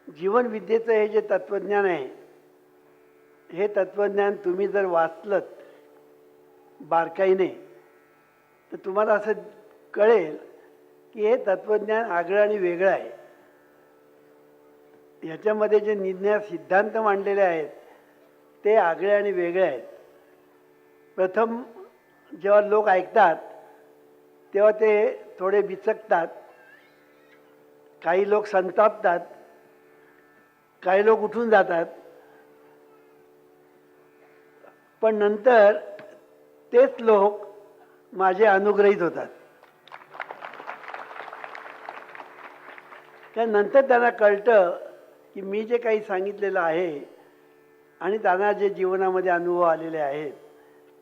जीवनविद्येचं हे जे तत्त्वज्ञान आहे, हे तत्त्वज्ञान तुम्ही जर वाचलंत बारकाईने तर तुम्हाला असं कळेल की हे तत्त्वज्ञान आगळं आणि वेगळं आहे. ह्याच्यामध्ये जे निर्णय सिद्धांत मांडलेले आहेत ते आगळे आणि वेगळे आहेत. प्रथम जेव्हा लोक ऐकतात तेव्हा ते थोडे बिचकतात, काही लोक संतापतात, काही लोक उठून जातात, पण नंतर तेच लोक माझे अनुग्रहित होतात. नंतर त्यांना कळतं की मी जे काही सांगितलेलं आहे आणि त्यांना जे जीवनामध्ये अनुभव आलेले आहेत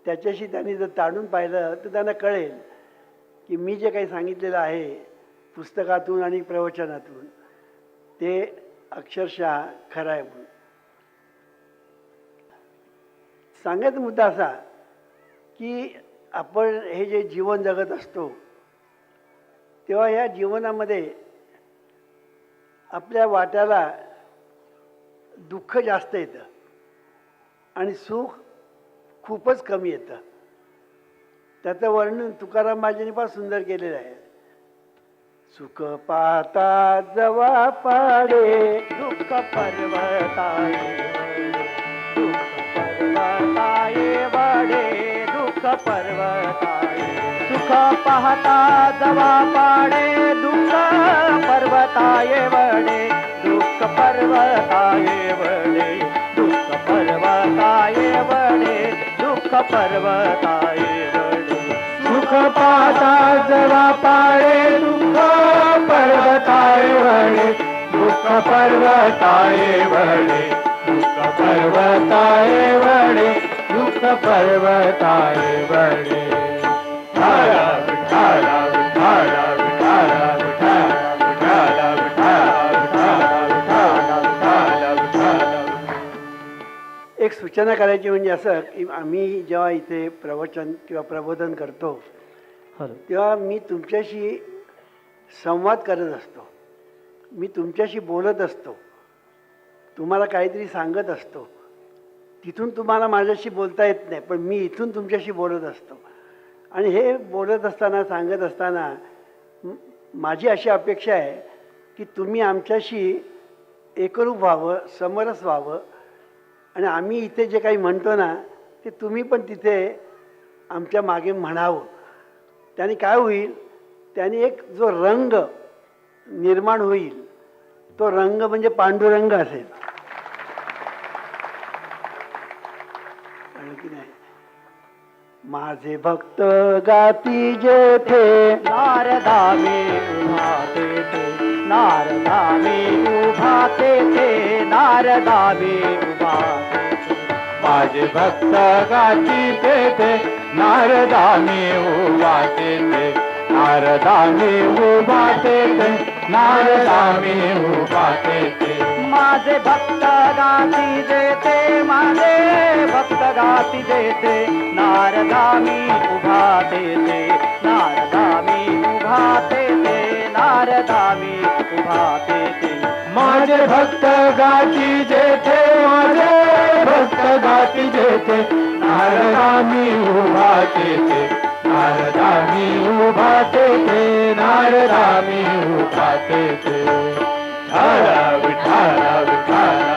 त्याच्याशी त्यांनी जर ताडून पाहिलं तर त्यांना कळेल की मी जे काही सांगितलेलं आहे पुस्तकातून आणि प्रवचनातून ते अक्षरशः खरं आहे. म्हणून सांगायचा मुद्दा असा की आपण हे जे जीवन जगत असतो तेव्हा या जीवनामध्ये आपल्या वाट्याला दुःख जास्त येतं आणि सुख खूपच कमी येतं. त्याचं वर्णन तुकाराम महाराजांनी फार सुंदर केलेलं आहे. सुख पाहता जवा पाडे दुःख पर्वताये, दुःख पर्वताये वडे, दुःख पर्वताये. सुख पाहता जवा पाडे दुःख पर्वताये वडे, दुःख पर्वताये वडे, दुःख पर्वताये वडे, दुःख पर्वताये वडे. सुख पाहता जवा पाडे दुःख पर्वताये वडे, दुःख पर्वताये वडे, दुःख पर्वताये वडे, दुःख पर्वताये वडे. विठाला विठाला विठाला विठाला विठाला विठाला विठाला विठाला विठाला. एक सूचना करायची म्हणजे असं की आम्ही जेव्हा इथे प्रवचन किंवा प्रबोधन करतो तेव्हा मी तुमच्याशी संवाद करत असतो, मी तुमच्याशी बोलत असतो, तुम्हाला काहीतरी सांगत असतो. तिथून तुम्हाला माझ्याशी बोलता येत नाही पण मी इथून तुमच्याशी बोलत असतो. आणि हे बोलत असताना सांगत असताना माझी अशी अपेक्षा आहे की तुम्ही आमच्याशी एकरूप व्हावं, समरस व्हावं आणि आम्ही इथे जे काही म्हणतो ना ते तुम्ही पण तिथे आमच्या मागे म्हणावं. त्याने काय होईल, त्याने एक जो रंग निर्माण होईल तो रंग म्हणजे पांडुरंग असेल. की नाही, माझे भक्त गाती जेथे नारदा मी उभा तेथे, नारदा मी उभा तेथे, नारदा मी उभा तेथे. माझे भक्त गाती तेथे, नारदा मी उभा तेथे, नारदा मी उभा तेथे, नारदा मी उभा तेथे. माझे भक्त गाती देते, माझे भक्त गाती देते, नारदा मी उभा तेथे, नारदा मी उभा तेथे, नारदा मी उभा तेथे. माझे भक्त गाती जेथे, माझे भक्त गाती जेथे, नारदा मी उभा तेथे, नारदा मी उभा तेथे, नारदा मी उभा तेथे. विठाला विठाला विठाला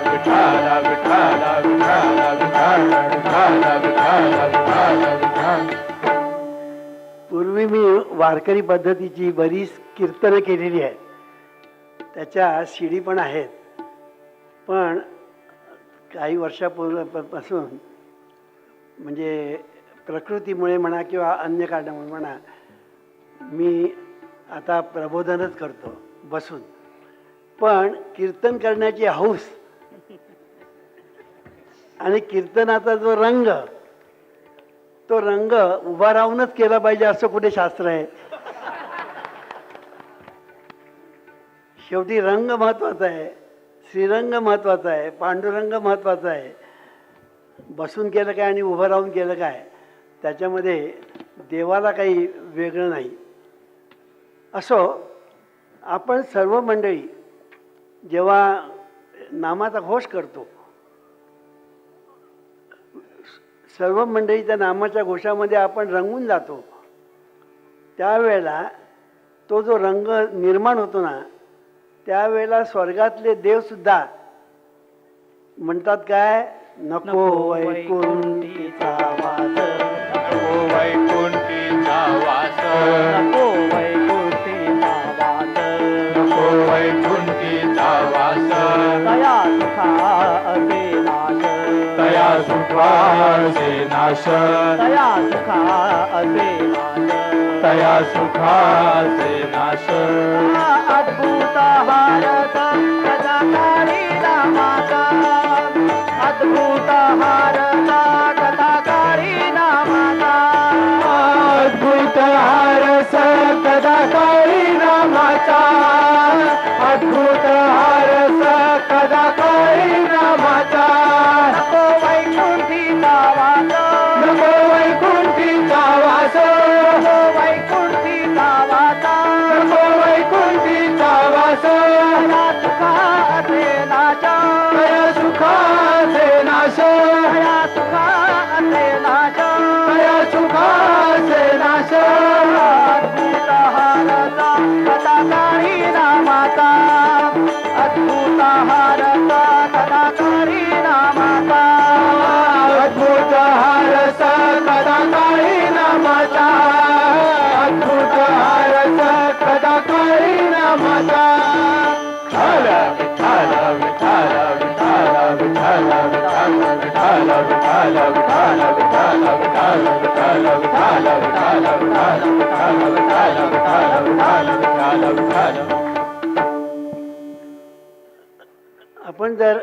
विठाला विठाला विठाला विठाला विठाला विठाला विठाला विठाला. पूर्वी मी वारकरी पद्धतीची बरीच कीर्तनं केलेली आहेत, त्याच्या शिडी पण आहेत. पण काही वर्षापूर्वीपासून म्हणजे प्रकृतीमुळे म्हणा किंवा अन्य कारणामुळे म्हणा मी आता प्रबोधनच करतो बसून. पण कीर्तन करण्याची हौस आणि कीर्तनाचा जो रंग तो रंग उभा राहूनच केला पाहिजे असं कुठे शास्त्र आहे. शेवटी रंग महत्वाचा आहे, श्रीरंग महत्वाचा आहे, पांडुरंग महत्वाचा आहे. बसून केलं काय आणि उभं राहून केलं काय त्याच्यामध्ये देवाला काही वेगळं नाही. असो, आपण सर्व मंडळी जेव्हा नामाचा घोष करतो, सर्व मंडळीच्या नामाच्या घोषामध्ये आपण रंगून जातो, त्यावेळेला तो जो रंग निर्माण होतो ना, त्यावेळेला स्वर्गातले देवसुद्धा म्हणतात काय, नको वैकुंठीचा वास, नको वैकुंठीचा वास, नको वैकुंठीचा वास, नको वैकुंठीचा वास, तया सुखाचे नाश, तया सुखाचे नाश, तया सुखाचे नाश, तया सुखाचे नाश. अद्भुत हारत कथाकारी नामाचा, अद्भुत हारत कथाकारी नामाचा, अद्भुत हारस कदाकारी नामाचा, अद्भुत हारस कदाकारी नामाचा. नको वैकुंठीचा वास, नको वैकुंठीचा वास, नको वैकुंठीचा वास, नको वैकुंठीचा वास, तया सुखाचे नाश, तया सुखाचे नाश, तया सुखाचे नाश, तया सुखाचे नाश. अद्भुत हारता कथाकारी नामाचा, अद्भुत हारता कथाकारी नामाचा, अद्भुत हारस कदाकारी नामाचा, अद्भुत हारस कदाकारी नामाचा. विठ्ठल विठ्ठल विठ्ठल विठ्ठल विठ्ठल विठ्ठल विठ्ठल विठ्ठल विठ्ठल विठ्ठल विठ्ठल विठ्ठल विठ्ठल विठ्ठल विठ्ठल विठ्ठल विठ्ठल विठ्ठल विठ्ठल. आपण जर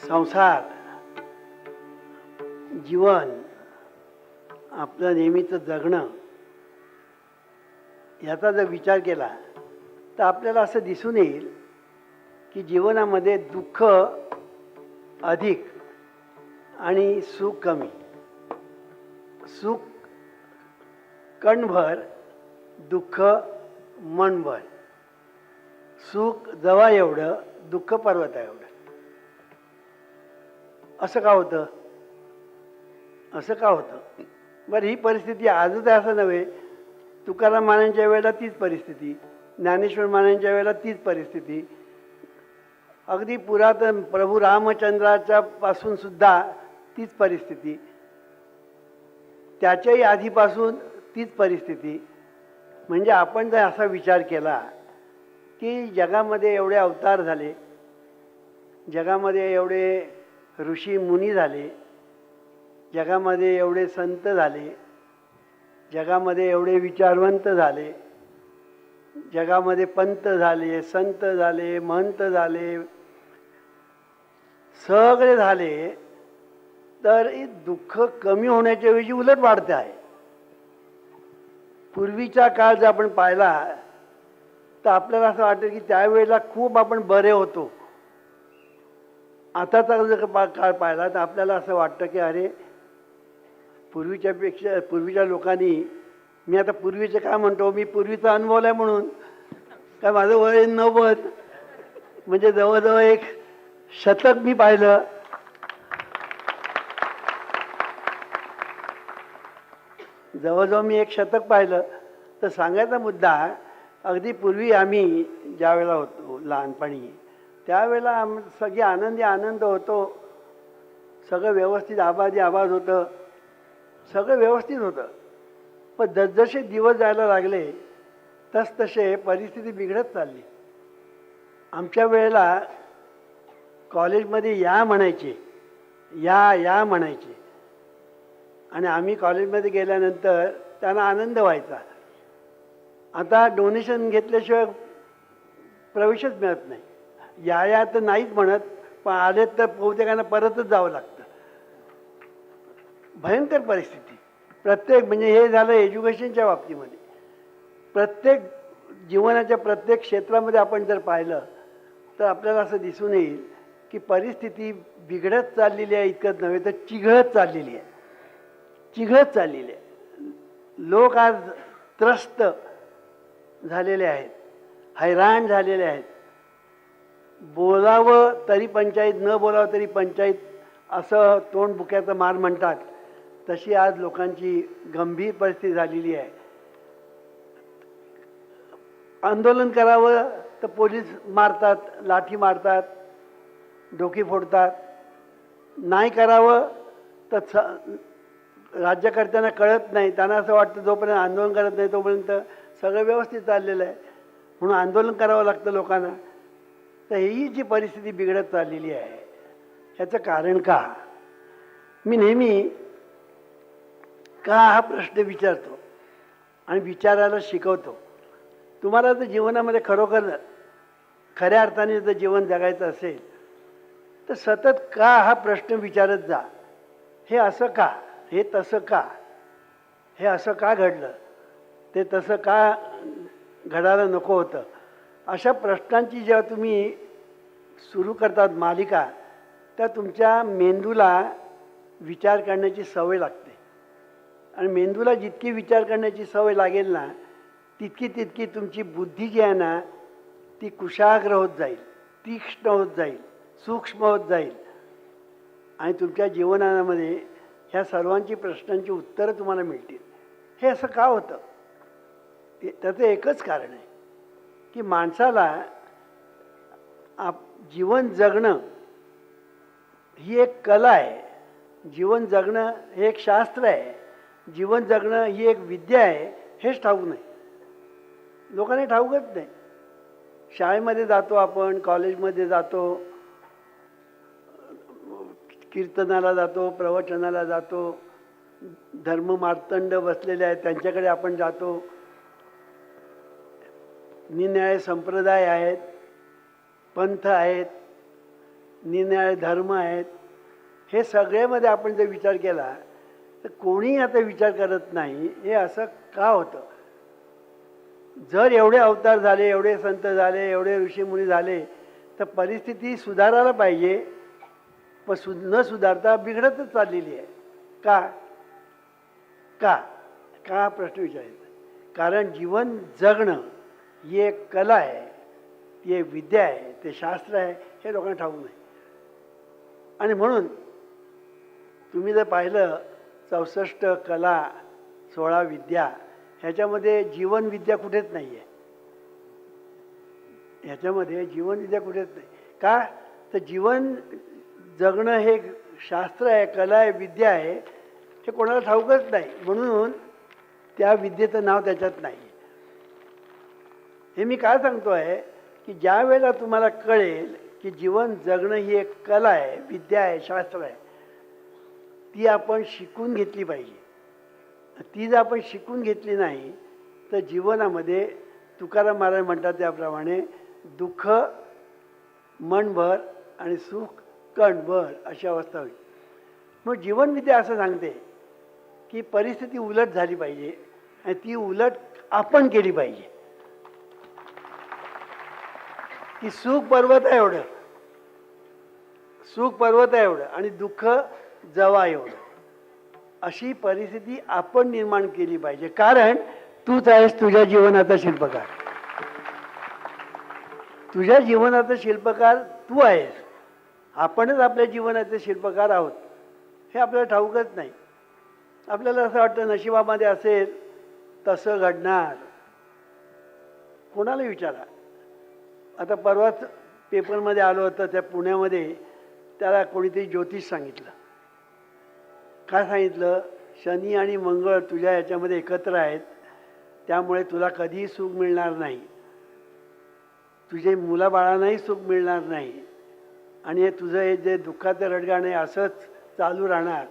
संसार, जीवन, आपलं नेहमीचं जगणं याचा जर विचार केला तर आपल्याला असं दिसून येईल की जीवनामध्ये दुःख अधिक आणि सुख कमी. सुख कणभर, दुःख मनभर. सुख जवा एवढं, दुःख पर्वता एवढं. असं का होतं? असं का होतं? बरं, ही परिस्थिती आजच आहे असं नव्हे. तुकाराम महाराजांच्या वेळेला तीच परिस्थिती, ज्ञानेश्वर महाराजांच्या वेळेला तीच परिस्थिती, अगदी पुरातन प्रभू रामचंद्राच्या पासून सुद्धा तीच परिस्थिती, त्याच्याही आधीपासून तीच परिस्थिती. म्हणजे आपण जर असा विचार केला की जगामध्ये एवढे अवतार झाले, जगामध्ये एवढे ऋषी मुनी झाले, जगामध्ये एवढे संत झाले, जगामध्ये एवढे विचारवंत झाले, जगामध्ये पंत झाले, संत झाले, महंत झाले, सगळे झाले, तर दुःख कमी होण्याच्या ऐवजी उलट वाढते आहे. पूर्वीचा काळ जर आपण पाहिला तर आपल्याला असं वाटतं की त्यावेळेला खूप आपण बरे होतो. आताचा जर काळ पाहिला तर आपल्याला असं वाटतं की अरे, पूर्वीच्या लोकांनी, मी आता पूर्वीचे काय म्हणतो, मी पूर्वीचा अनुभव आहे म्हणून काय, माझं वय 90, म्हणजे जवळजवळ एक शतक मी पाहिलं. जवळजवळ मी एक शतक पाहिलं. तर सांगायचा मुद्दा, अगदी पूर्वी आम्ही ज्या वेळेला होतो लहानपणी, त्यावेळेला सगळी आनंद होतो, सगळं व्यवस्थित आवाज होतं, सगळं व्यवस्थित होतं. पण जसजसे दिवस जायला लागले तसतसे परिस्थिती बिघडत चालली. आमच्या वेळेला कॉलेजमध्ये या म्हणायचे, या म्हणायचे, आणि आम्ही कॉलेजमध्ये गेल्यानंतर त्यांना आनंद व्हायचा. आता डोनेशन घेतल्याशिवाय प्रवेशच मिळत नाही. या तर नाहीच म्हणत, पण आले तर बहुतेकांना परतच जावं लागतं. भयंकर परिस्थिती. प्रत्येक, म्हणजे हे झालं एज्युकेशनच्या बाबतीमध्ये. प्रत्येक जीवनाच्या प्रत्येक क्षेत्रामध्ये आपण जर पाहिलं तर आपल्याला असं दिसून येईल की परिस्थिती बिघडत चाललेली आहे. इतकंच नव्हे तर चिघळत चाललेली आहे. लोक आज त्रस्त झालेले आहेत, हैराण झालेले आहेत. बोलावं तरी पंचायत, न बोलावं तरी पंचायत, असं तोंड बुक्याचं मार म्हणतात, तशी आज लोकांची गंभीर परिस्थिती झालेली आहे. आंदोलन करावं तर पोलीस मारतात, लाठी मारतात, डोकी फोडतात. नाही करावं तर राज्यकर्त्यांना कळत नाही, त्यांना असं वाटतं जोपर्यंत आंदोलन करत नाही तोपर्यंत सगळं व्यवस्थित चाललेलं आहे, म्हणून आंदोलन करावं लागतं लोकांना. तर ही जी परिस्थिती बिघडत चाललेली आहे, ह्याचं कारण का? मी नेहमी का हा प्रश्न विचारतो आणि विचारायला शिकवतो. तुम्हाला जर जीवनामध्ये खरोखर खऱ्या अर्थाने जर जीवन जगायचं असेल तर सतत का हा प्रश्न विचारत जा. हे असं का, हे तसं का, हे असं का घडलं, ते तसं का घडायला नको होतं, अशा प्रश्नांची जेव्हा तुम्ही सुरू करतात मालिका, त्या तुमच्या मेंदूला विचार करण्याची सवय लागते. आणि मेंदूला जितकी विचार करण्याची सवय लागेल ना, तितकी तितकी तुमची बुद्धी जी आहे ना, ती कुशाग्र होत जाईल, तीक्ष्ण होत जाईल, सूक्ष्म होत जाईल. आणि तुमच्या जीवनामध्ये ह्या सर्वांची प्रश्नांची उत्तरं तुम्हाला मिळतील. हे असं का होतं? त्याचं एकच कारण आहे की माणसाला जीवन जगणं ही एक कला आहे, जीवन जगणं हे एक शास्त्र आहे, जीवन जगणं ही एक विद्या आहे, हेच ठाऊक नाही. लोकांना ठाऊकच नाही. शाळेमध्ये जातो आपण, कॉलेजमध्ये जातो, कीर्तनाला जातो, प्रवचनाला जातो, धर्ममार्तंड बसलेले आहेत त्यांच्याकडे आपण जातो, निरनिराळे संप्रदाय आहेत, पंथ आहेत, निरनिराळे धर्म आहेत. हे सगळ्यामध्ये आपण जर विचार केला तर कोणीही आता विचार करत नाही हे असं का होतं. जर एवढे अवतार झाले, एवढे संत झाले, एवढे ऋषीमुनी झाले, तर परिस्थिती सुधारायला पाहिजे, पण न सुधारता बिघडतच चाललेली आहे. का का का प्रश्न विचारायचा. कारण जीवन जगणं ही एक कला आहे, ती एक विद्या आहे, ते शास्त्र आहे, हे लोकांना ठाऊक नाही. आणि म्हणून तुम्ही जर पाहिलं 64 कला 16 विद्या, ह्याच्यामध्ये जीवनविद्या कुठेच नाही आहे. ह्याच्यामध्ये जीवनविद्या कुठेच नाही. का तर जीवन जगणं हे शास्त्र आहे, कला आहे, विद्या आहे, हे कोणाला ठाऊकच नाही, म्हणून त्या विद्येचं नाव त्याच्यात नाही. हे मी काय सांगतो आहे की ज्या वेळेला तुम्हाला कळेल की जीवन जगणं ही एक कला आहे, विद्या आहे, शास्त्र आहे, ती आपण शिकून घेतली पाहिजे. ती जर आपण शिकून घेतली नाही तर जीवनामध्ये तुकाराम महाराज म्हणतात त्याप्रमाणे दुःख मनभर आणि सुख कणभर अशी अवस्था होईल. मग जीवनविद्या असं सांगते की परिस्थिती उलट झाली पाहिजे आणि ती उलट आपण केली पाहिजे. की सुख पर्वत आहे एवढं, सुख पर्वत आहे एवढं आणि दुःख जवा एवढं, अशी परिस्थिती आपण निर्माण केली पाहिजे. कारण तूच आहेस तुझ्या जीवनाचा शिल्पकार. तुझ्या जीवनाचा शिल्पकार तू आहेस. आपणच आपल्या जीवनाचे शिल्पकार आहोत, हे आपल्याला ठाऊकच नाही. आपल्याला असं वाटतं नशिबामध्ये असेल तसं घडणार. कोणाला विचारा. आता परवाच पेपरमध्ये आलं होतं, त्या पुण्यामध्ये त्याला कोणीतरी ज्योतिष सांगितलं. काय सांगितलं? शनी आणि मंगळ तुझ्या याच्यामध्ये एकत्र आहेत, त्यामुळे तुला कधीही सुख मिळणार नाही, तुझे मुलाबाळांनाही सुख मिळणार नाही, आणि हे तुझं हे जे दुःखाचं रडगाणं असंच चालू राहणार.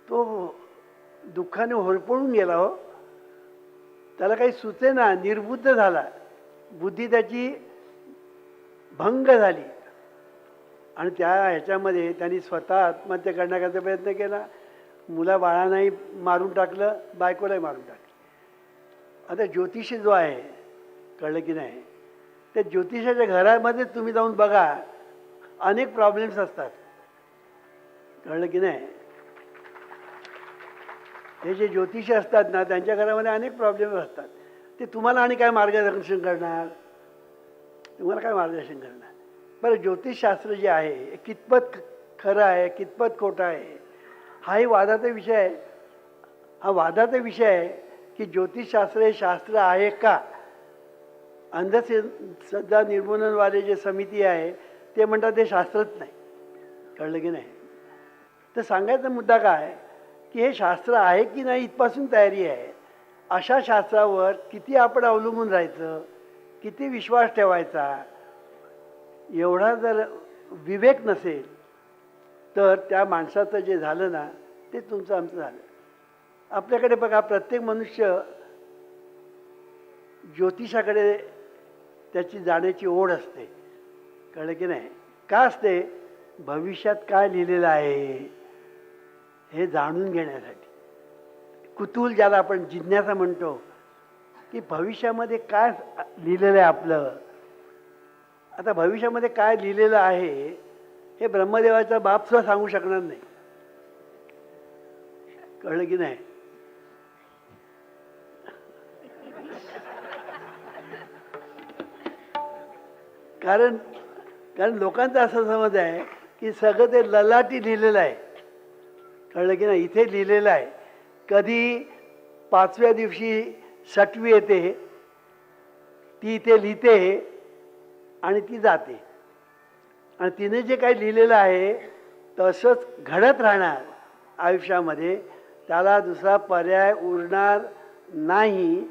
तो दुःखाने होरपळून गेला हो. त्याला काही सुचेना, निर्बुद्ध झाला, बुद्धी त्याची भंग झाली आणि त्या ह्याच्यामध्ये त्यांनी स्वतः आत्महत्या करण्याचा प्रयत्न केला. मुलाबाळांनाही मारून टाकलं, बायकोलाही मारून टाकलं. आता ज्योतिषी जो आहे, कळलं की नाही, त्या ज्योतिषाच्या घरामध्ये तुम्ही जाऊन बघा, अनेक प्रॉब्लेम्स असतात. कळलं की नाही? हे जे ज्योतिषी असतात ना, त्यांच्या घरामध्ये अनेक प्रॉब्लेम्स असतात. ते तुम्हाला आणि काय मार्गदर्शन करणार? तुम्हाला काय मार्गदर्शन करणार. बरं, ज्योतिषशास्त्र जे आहे हे कितपत खरं आहे, कितपत खोटं आहे, हाही वादाचा विषय आहे. हा वादाचा विषय आहे की ज्योतिषशास्त्र हे शास्त्र आहे का. अंधश्रद्धा निर्मूलनवाले जे समिती आहे ते म्हणतात ते शास्त्रच नाही. कळलं की नाही. तर सांगायचा मुद्दा काय की हे शास्त्र आहे की नाही इथपासून तयारी आहे. अशा शास्त्रावर किती आपण अवलंबून राहायचं, किती विश्वास ठेवायचा, एवढा जर विवेक नसेल तर त्या माणसाचं जे झालं ना ते तुमचं आमचं झालं. आपल्याकडे बघा, प्रत्येक मनुष्य ज्योतिषाकडे त्याची जाण्याची ओढ असते. कळलं की नाही. का असते. भविष्यात काय लिहिलेलं आहे हे जाणून घेण्यासाठी. कुतूहल, ज्याला आपण जिज्ञासा म्हणतो, की भविष्यामध्ये काय लिहिलेलं आहे आपलं. आता भविष्यामध्ये काय लिहिलेलं आहे हे ब्रह्मदेवाचा बापसुद्धा सांगू शकणार नाही. कळलं की नाही. कारण लोकांचा असा समज आहे की सगळं ते ललाटी लिहिलेलं आहे. कळलं की नाही. इथे लिहिलेलं आहे. कधी 5व्या दिवशी षटवी येते, ती इथे लिहिते आणि ती जाते. आणि तिने जे काही लिहिलेलं आहे तसंच घडत राहणार आयुष्यामध्ये. त्याला दुसरा पर्याय उरणार नाही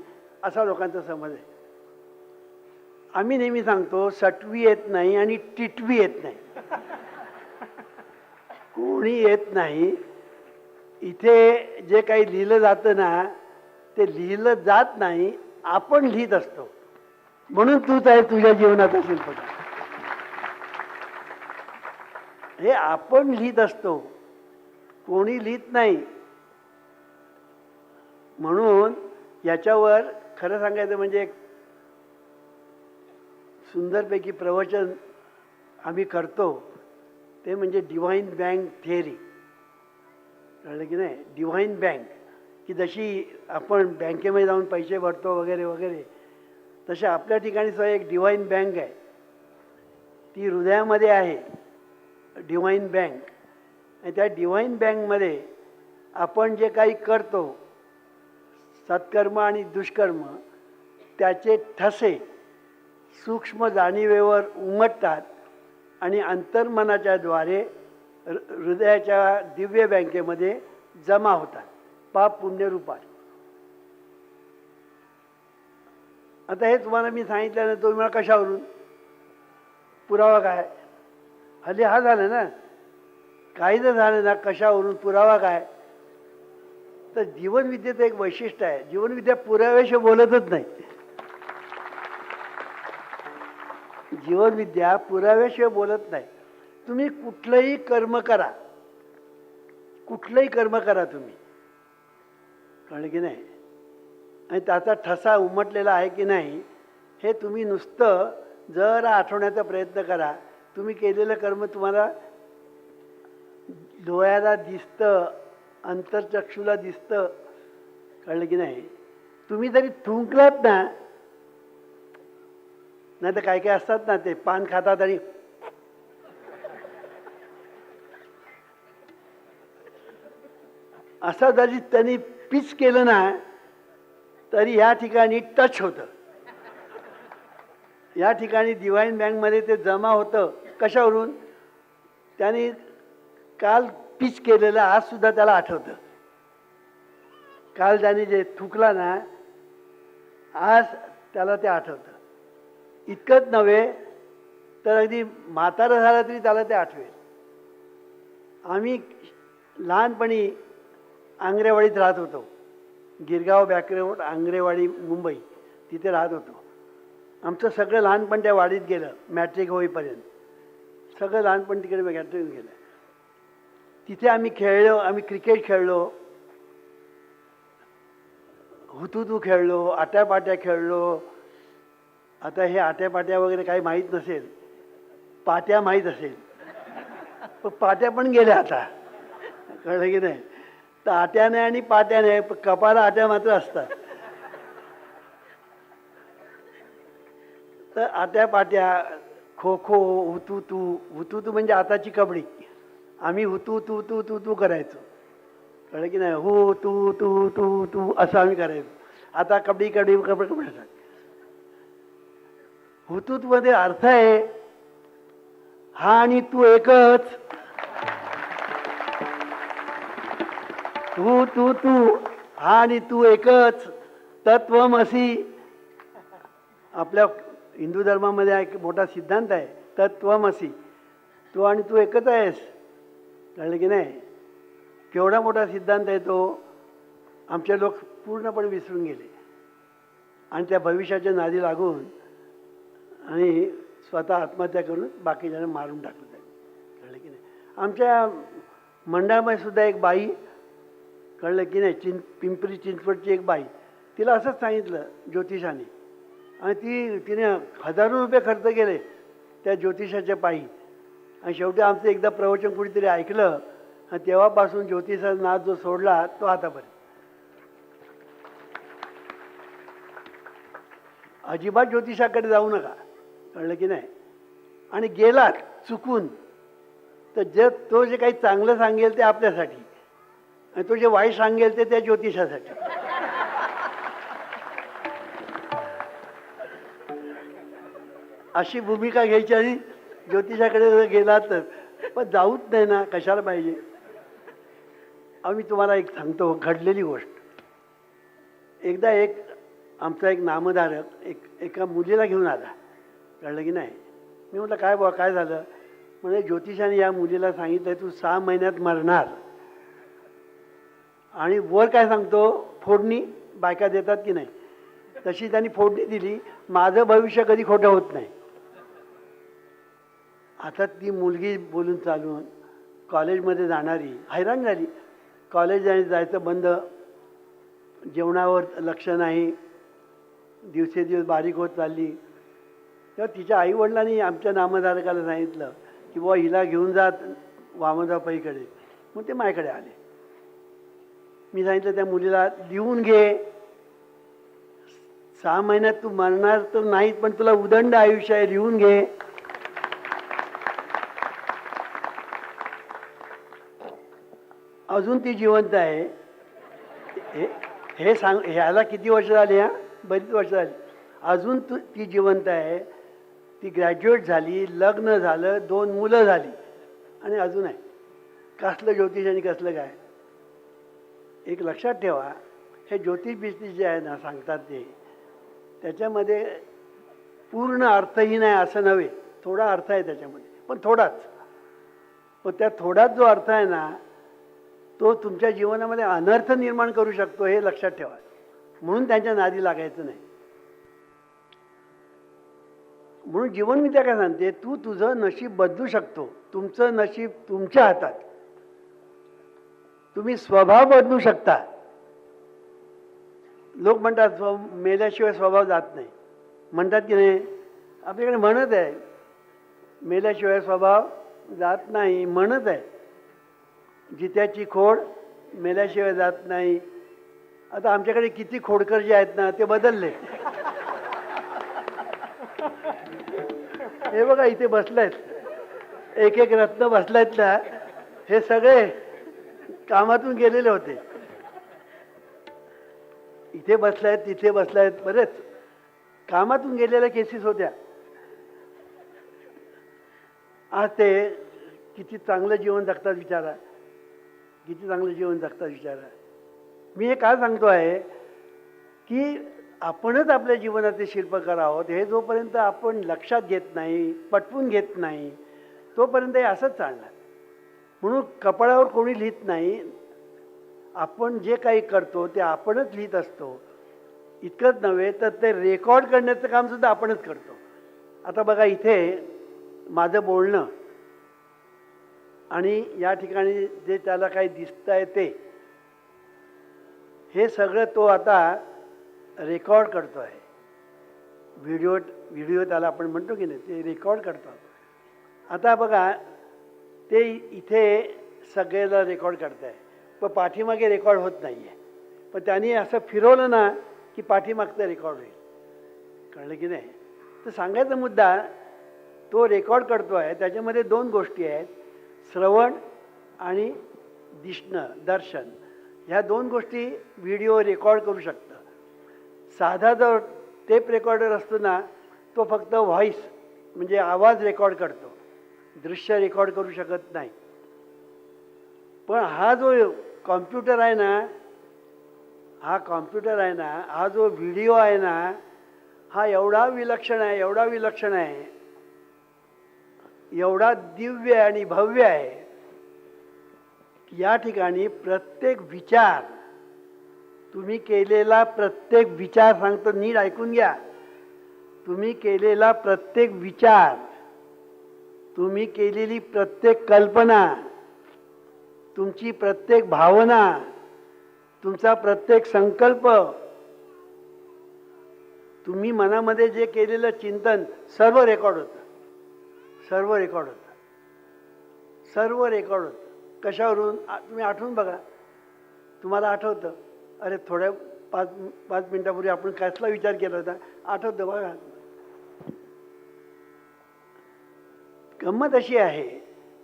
असा लोकांचा समज आहे. आम्ही नेहमी सांगतो षटवी येत नाही आणि टिटवी येत नाही. कोणी येत नाही. इथे जे काही लिहिलं जातं ना ते लिहिलं जात नाही, आपण लिहित असतो. म्हणून तूच आहे तुझ्या जीवनाचा शिल्पकार. हे आपण लिहित असतो, कोणी लिहित नाही. म्हणून याच्यावर खरं सांगायचं म्हणजे एक सुंदरपैकी प्रवचन आम्ही करतो ते म्हणजे डिव्हाइन बँक थिअरी. कळलं की नाही. डिव्हाइन बँक, की जशी आपण बँकेमध्ये जाऊन पैसे भरतो वगैरे वगैरे, तसे आपल्या ठिकाणी सुद्धा एक डिव्हाइन बँक आहे. ती हृदयामध्ये आहे डिव्हाइन बँक. आणि त्या डिव्हाइन बँकमध्ये आपण जे काही करतो सत्कर्म आणि दुष्कर्म, त्याचे ठसे सूक्ष्म जाणीवेवर उमटतात आणि अंतर्मनाच्या द्वारे हृदयाच्या दिव्य बँकेमध्ये जमा होतात पाप पुण्य रूपात. आता हे तुम्हाला मी सांगितलं ना, तुम्ही मला कशावरून पुरावा काय. हल्ली हा झालं ना, काही जर झालं ना कशावरून पुरावा काय. तर जीवनविद्येचं एक वैशिष्ट्य आहे, जीवनविद्या पुराव्याशिवाय बोलतच नाही. जीवनविद्या पुराव्याशिवाय बोलत नाही. तुम्ही कुठलंही कर्म करा, कुठलंही कर्म करा तुम्ही. कळलं की नाही. आणि त्याचा ठसा उमटलेला आहे की नाही हे तुम्ही नुसतं जरा आठवण्याचा प्रयत्न करा. तुम्ही केलेलं कर्म तुम्हाला डोळ्याला दिसतं, अंतर्चक्षूला दिसतं. कळलं की नाही. तुम्ही जरी थुंकलात ना, नाही तर काय काय असतात ना ते पान खातात आणि असं जरी त्यांनी पिच केलं ना तरी या ठिकाणी टच होतं. या ठिकाणी डिव्हाइन बँकमध्ये ते जमा होतं. कशावरून. त्याने काल पिच केलेलं आज सुद्धा त्याला आठवतं. काल त्याने जे थुकला ना आज त्याला ते आठवतं. इतकंच नव्हे तर अगदी म्हातारं झालं तरी त्याला ते आठवेल. आम्ही लहानपणी आंग्रेवाडीत राहत होतो. गिरगाव बॅकरोड आंग्रेवाडी मुंबई, तिथे राहत होतो. आमचं सगळं लहानपण त्या वाडीत गेलं मॅट्रिक होईपर्यंत. सगळं लहानपण तिकडे मॅट्रिक गेलं. तिथे आम्ही खेळलो, आम्ही क्रिकेट खेळलो, हुतुतू खेळलो, आट्यापाट्या खेळलो. आता हे आट्यापाट्या वगैरे काही माहीत नसेल, पाट्या माहीत असेल. पण पाट्या पण गेल्या आता. कळलं की नाही. तर आट्याने आणि पाट्याने कपाला आट्या मात्र असतात. तर आट्यापाट्या, खो खो, हुतू म्हणजे आताची कबड्डी. आम्ही हुतू तू तू तू तू करायचो, कळलं की नाही, हो तू तू तू तू असं आम्ही करायचो. आता कबड्डी कबड्डी कबड्डी कबड्डी. हुतूतमध्ये अर्थ आहे हा आणि तू एकच. तू तू तू हा आणि तू एकच. तत्वमसी. आपल्या हिंदू धर्मामध्ये एक मोठा सिद्धांत आहे, तत्वमसी. तू आणि तू एकच आहेस, कळलं की नाही. केवढा मोठा सिद्धांत आहे तो, आमचे लोक पूर्णपणे विसरून गेले आणि त्या भविष्याच्या नादी लागून आणि स्वतः आत्महत्या करून बाकीच्यांना मारून टाकलं आहे, कळलं की नाही. आमच्या मंडळामध्ये सुद्धा एक बाई, कळलं की नाही, पिंपरी चिंचवडची एक बाई, तिला असंच सांगितलं ज्योतिषाने, आणि तिने हजारो रुपये खर्च केले त्या ज्योतिषाच्या पायी. आणि शेवटी आमचं एकदा प्रवचन कुणीतरी ऐकलं आणि तेव्हापासून ज्योतिषाचा नाद जो सोडला तो आतापर्यंत. अजिबात ज्योतिषाकडे जाऊ नका, कळलं की नाही. आणि गेलात चुकून तर तो जे काही चांगलं सांगेल ते आपल्यासाठी, आणि तो जे वाईट सांगेल ते त्या ज्योतिषासाठी. अशी भूमिका घ्यायची आणि ज्योतिषाकडे जर गेला तर. पण जाऊच नाही ना, कशाला पाहिजे. मी तुम्हाला एक सांगतो घडलेली गोष्ट. एकदा आमचा एक नामधारक एका मुलीला घेऊन आला, कळलं की नाही. मी म्हटलं काय बुवा काय झालं. म्हणजे ज्योतिषाने या मुलीला सांगितलं तू 6 महिन्यात मरणार. आणि वर काय सांगतो, फोडणी बायका देतात की नाही, तशी त्यांनी फोडणी दिली, माझं भविष्य कधी खोटं होत नाही. आता ती मुलगी बोलून चालून कॉलेजमध्ये जाणारी हैराण झाली. कॉलेज जायचं बंद, जेवणावर लक्ष नाही, दिवसेदिवस बारीक होत चालली. तेव्हा तिच्या आईवडिलांनी आमच्या नामधारकाला सांगितलं की बुवा हिला घेऊन जात वामनराव पैकडे. मग ते माझ्याकडे आले. मी सांगितलं त्या मुलीला लिहून घे, 6 महिन्यात तू मरणार तर नाहीत, पण तुला उदंड आयुष्य आहे, लिहून घे. अजून ती जिवंत आहे. हे सांग, ह्याला किती वर्ष झाली, बरीच वर्ष झाली. अजून ती जिवंत आहे. ती ग्रॅज्युएट झाली, लग्न झालं, 2 मुलं झाली, आणि अजून आहे. कसलं ज्योतिष आणि कसलं काय. एक लक्षात ठेवा, हे ज्योतिष बिस्तिष जे आहे ना सांगतात ते, त्याच्यामध्ये पूर्ण अर्थही नाही असं नव्हे. थोडा अर्थ आहे त्याच्यामध्ये, पण थोडाच. पण त्या थोडाच जो अर्थ आहे ना तो तुमच्या जीवनामध्ये अनर्थ निर्माण करू शकतो, हे लक्षात ठेवा. म्हणून त्यांच्या नादी लागायचं नाही. म्हणून जीवन मी त्या काय सांगते, तू तुझं नशीब बदलू शकतो. तुमचं नशीब तुमच्या हातात. तुम्ही स्वभाव बदलू शकता. लोक म्हणतात मेल्याशिवाय स्वभाव जात नाही, म्हणतात की नाही. आपल्याकडे म्हणत आहे मेल्याशिवाय स्वभाव जात नाही, म्हणत आहे. जित्याची खोड मेल्याशिवाय जात नाही. आता आमच्याकडे किती खोडकर जे आहेत ना ते बदलले. हे बघा इथे बसलेत, एक एक रत्न बसलेत ना, हे सगळे कामातून गेलेले होते. इथे बसलायत, तिथे बसलायत, बरेच कामातून गेलेल्या केसेस होत्या. आज ते किती चांगलं जीवन जगतात विचारा, किती चांगलं जीवन जगतात विचारा. मी हे काय सांगतो आहे की आपणच आपल्या जीवनाचे शिल्पकार आहोत. हे जोपर्यंत आपण लक्षात घेत नाही, पटवून घेत नाही, तोपर्यंत हे असंच चालणार. म्हणून कपाळावर कोणी लिहित नाही. आपण जे काही करतो ते आपणच लिहित असतो. इतकंच नव्हे तर ते रेकॉर्ड करण्याचं कामसुद्धा आपणच करतो. आता बघा इथे माझं बोलणं आणि या ठिकाणी जे त्याला काही दिसतं आहे ते, हे सगळं तो आता रेकॉर्ड करतो आहे. व्हिडिओ त्याला आपण म्हणतो की नाही, ते रेकॉर्ड करतो. आता बघा ते इथे सगळ्याला रेकॉर्ड करत आहे, पण पाठीमागे रेकॉर्ड होत नाही आहे. पण त्यांनी असं फिरवलं ना की पाठीमागचं रेकॉर्ड होईल, कळलं की नाही. तर सांगायचा मुद्दा तो रेकॉर्ड करतो आहे त्याच्यामध्ये दोन गोष्टी आहेत, श्रवण आणि दिसणं, दर्शन. ह्या दोन गोष्टी व्हिडिओ रेकॉर्ड करू शकतं. साधा जो टेप रेकॉर्डर असतो ना तो फक्त व्हॉईस म्हणजे आवाज रेकॉर्ड करतो, दृश्य रेकॉर्ड करू शकत नाही. पण हा जो कॉम्प्युटर आहे ना, हा जो व्हिडिओ आहे ना, हा एवढा विलक्षण आहे, एवढा दिव्य आणि भव्य आहे की या ठिकाणी प्रत्येक विचार, तुम्ही केलेला प्रत्येक विचार, सांगतो नीट ऐकून घ्या, तुम्ही केलेला प्रत्येक विचार, तुम्ही केलेली प्रत्येक कल्पना, तुमची प्रत्येक भावना, तुमचा प्रत्येक संकल्प, तुम्ही मनामध्ये जे केलेलं चिंतन सर्व रेकॉर्ड होतं. कशावरून? तुम्ही आठवून बघा. तुम्हाला आठवतं, अरे थोड्या पाच मिनिटापूर्वी आपण कसला विचार केला होता, आठवतं बघा. गंमत अशी आहे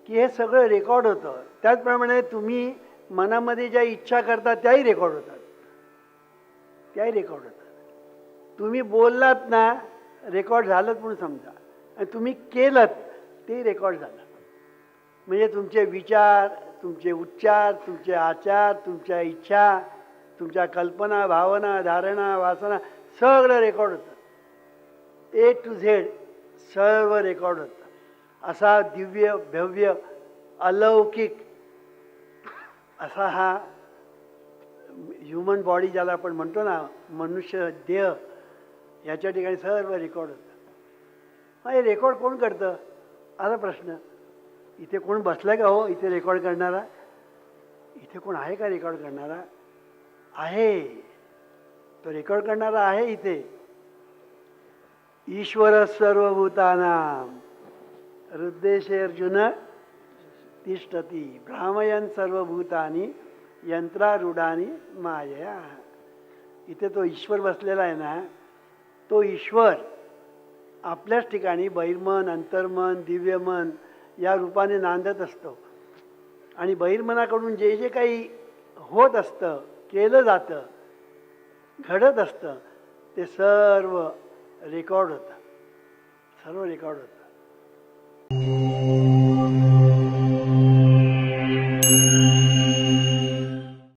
की हे सगळं रेकॉर्ड होतं. त्याचप्रमाणे तुम्ही मनामध्ये ज्या इच्छा करता त्याही रेकॉर्ड होतात. तुम्ही बोललात ना, रेकॉर्ड झालं म्हणून समजा, आणि तुम्ही केलं ते रेकॉर्ड झालं. म्हणजे तुमचे विचार, तुमचे उच्चार, तुमचे आचार, तुमच्या इच्छा, तुमच्या कल्पना, भावना, धारणा, वासना सगळं रेकॉर्ड होतं. A to Z सर्व रेकॉर्ड होतं. असा दिव्य भव्य अलौकिक असा हा ह्युमन बॉडी ज्याला आपण म्हणतो ना, मनुष्य देह, याच्या ठिकाणी सर्व रेकॉर्ड होतं. हे रेकॉर्ड कोण करतं असा प्रश्न. इथे कोण बसलाय का हो इथे रेकॉर्ड करणारा? इथे कोण आहे का रेकॉर्ड करणारा? आहे, तो रेकॉर्ड करणारा आहे इथे. ईश्वर सर्वभूतानां हृद्देशे अर्जुन तिष्ठती भ्रामयन् सर्वभूतानि यंत्रारूढानि मायया. इथे तो ईश्वर बसलेला आहे ना, तो ईश्वर आपल्याच ठिकाणी बहिर्मन, अंतर्मन, दिव्यमन या रूपाने नांदत असतो. आणि बहिर्मनाकडून जे जे काही होत असतं, केलं जातं, घडत असतं, ते सर्व रेकॉर्ड होतं.